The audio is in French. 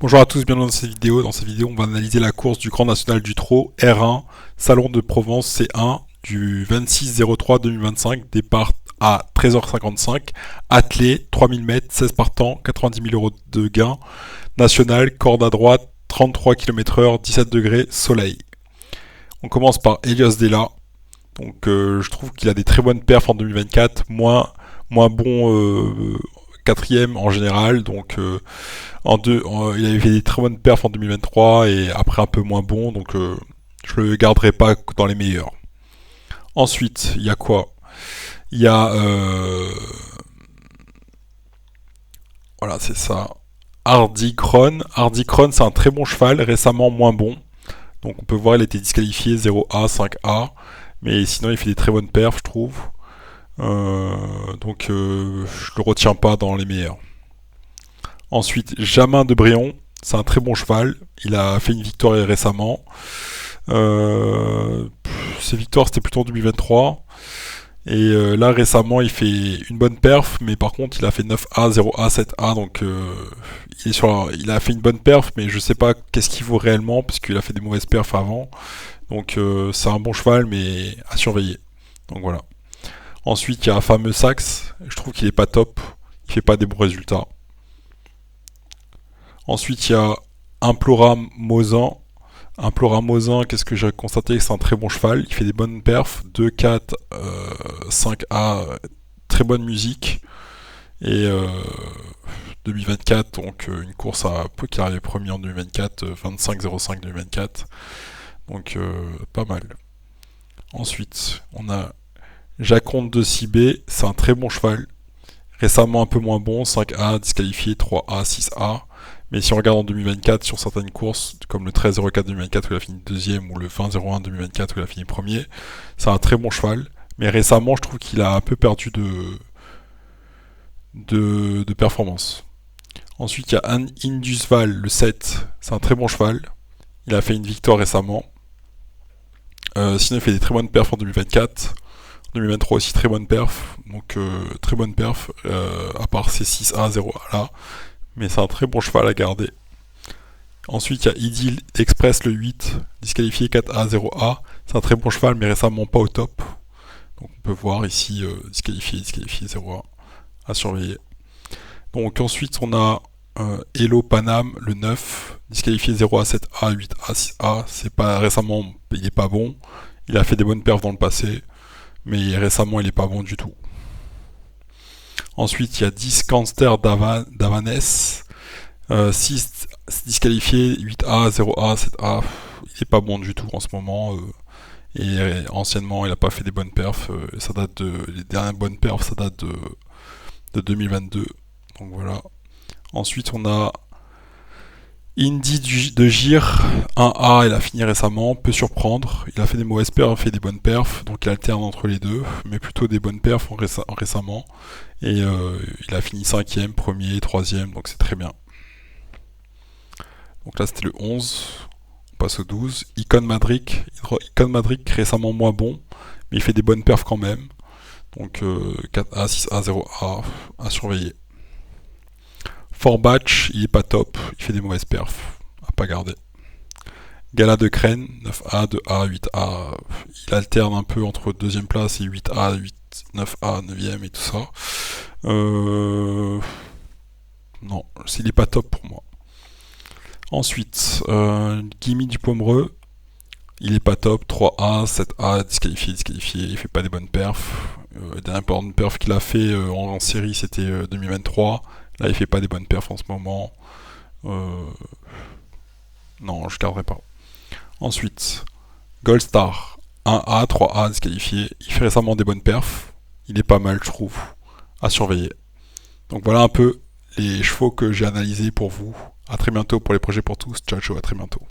Bonjour à tous, bienvenue dans cette vidéo. Dans cette vidéo, on va analyser la course du Grand National du Trot R1, Salon de Provence C1 du 26-03-2025, départ à 13h55, attelé 3000 mètres, 16 partants, 90 000 euros de gain, national, corde à droite, 33 km/h, 17 degrés, soleil. On commence par Elios Della. Donc je trouve qu'il a des très bonnes perfs en 2024, moins bon quatrième en général, donc il avait fait des très bonnes perfs en 2023 et après un peu moins bon, donc je le garderai pas dans les meilleurs. Ensuite, il y a quoi? Il y a voilà, c'est ça. Hardy Kron. Hardy Kron, c'est un très bon cheval, récemment moins bon. Donc on peut voir, il a été disqualifié 0A, 5A, mais sinon il fait des très bonnes perfs, je trouve. Donc je le retiens pas dans les meilleurs. Ensuite, Jamin de Bréon, c'est un très bon cheval. Il a fait une victoire récemment. Ses victoires, c'était plutôt en 2023. Et là, récemment, il fait une bonne perf, mais par contre, il a fait 9A, 0A, 7A. Donc, il a fait une bonne perf, mais je sais pas qu'est-ce qu'il vaut réellement, parce qu'il a fait des mauvaises perfs avant. Donc, c'est un bon cheval, mais à surveiller. Donc, voilà. Ensuite, il y a un fameux Saxe. Je trouve qu'il est pas top. Il fait pas des bons résultats. Ensuite, il y a Implora Mozan. Implora Mozan, qu'est-ce que j'ai constaté? C'est un très bon cheval. Il fait des bonnes perfs. 2, 4, 5A, très bonne musique. Et 2024, donc une course à peu qui arrive premier en 2024, 25-05 2024. Donc pas mal. Ensuite, on a Jaconte de Cibé. C'est un très bon cheval. Récemment un peu moins bon, 5A, disqualifié, 3A, 6A. Mais si on regarde en 2024 sur certaines courses, comme le 13-04 2024 où il a fini deuxième, ou le 20-01 2024 où il a fini premier, c'est un très bon cheval. Mais récemment, je trouve qu'il a un peu perdu de performance. Ensuite, il y a Indusval, le 7, c'est un très bon cheval. Il a fait une victoire récemment. Sinon, il fait des très bonnes perfs en 2024. 2023 aussi, très bonne perf. Donc, très bonne perf, à part ses 6A, 0A là. Mais c'est un très bon cheval à garder. Ensuite, il y a Idyll Express le 8, disqualifié 4A, 0A. C'est un très bon cheval, mais récemment pas au top. Donc on peut voir ici disqualifié, 0A à surveiller. Donc ensuite, on a Hello Panam le 9, disqualifié 0A, 7A, 8A, 6A. C'est pas récemment, il est pas bon. Il a fait des bonnes perfs dans le passé, mais récemment, il est pas bon du tout. Ensuite, il y a 10 Canster d'Avanes. 6 disqualifié, 8A, 0A, 7A. Il est pas bon du tout en ce moment. Et anciennement, il n'a pas fait des bonnes perfs. Les dernières bonnes perfs, ça date de 2022. Donc voilà. Ensuite, on a Indy de Gir, 1A, il a fini récemment, peut surprendre. Il a fait des mauvaises perfs, fait des bonnes perfs, donc il alterne entre les deux, mais plutôt des bonnes perfs récemment. Et il a fini 5ème, 1er, 3ème, donc c'est très bien. Donc là c'était le 11, on passe au 12. Icon Madric récemment moins bon, mais il fait des bonnes perfs quand même. Donc 4A, 6A, 0A à surveiller. Forbatch, il est pas top, il fait des mauvaises perfs, à pas garder. Gala de Crène, 9A, 2A, 8A, il alterne un peu entre deuxième place et 8A, 8, 9A, 9ème et tout ça. Non, il est pas top pour moi. Ensuite, Gimme du Pomereux, il est pas top, 3A, 7A, disqualifié, il fait pas des bonnes perfs. La dernière bonne perf qu'il a fait en série, c'était 2023. Là, il fait pas des bonnes perfs en ce moment. Non, je garderai pas. Ensuite, Gold Star, 1A, 3A, disqualifié. Il fait récemment des bonnes perfs. Il est pas mal, je trouve, à surveiller. Donc voilà un peu les chevaux que j'ai analysés pour vous. A très bientôt pour les projets pour tous. Ciao, ciao, à très bientôt.